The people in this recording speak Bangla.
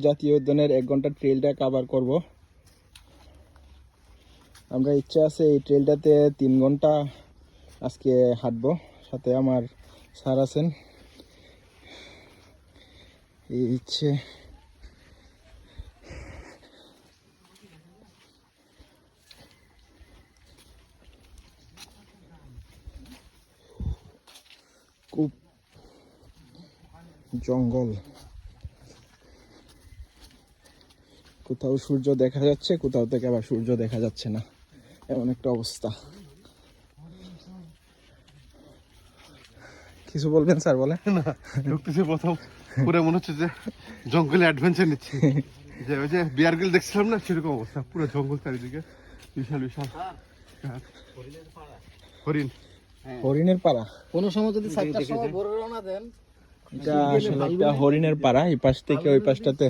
জাতীয় উদ্যানের 1 ঘন্টা ট্রেলটা কভার করব। আমরা ইচ্ছা আছে এই ট্রেলটাতে 3 ঘন্টা আজকে হাঁটবো। সাথে আমার স্যার আছেন, এই ইচ্ছে। খুব জঙ্গল, কোথাও সূর্য দেখা যাচ্ছে, কোথাও থেকে আবার সূর্য দেখা যাচ্ছে না, এমন একটা অবস্থা। কিছু বলবেন স্যার? বলে না, ঢুকতেছি প্রথম পুরো মনে হচ্ছে যে জঙ্গলে অ্যাডভেঞ্চার নিচ্ছি। যে ওই যে বিয়ার গ্রিল দেখছিলাম না, সেরকম অবস্থা, পুরো জঙ্গল চারিদিকে, বিশাল বিশাল হরিণ। হরিণের পাড়া। কোনো সময় যদি 4টার সময় ভোরে রওনা দেন, এটা আসলে একটা হরিণের পাড়া। এই পাশ থেকে ওই পাশটাতে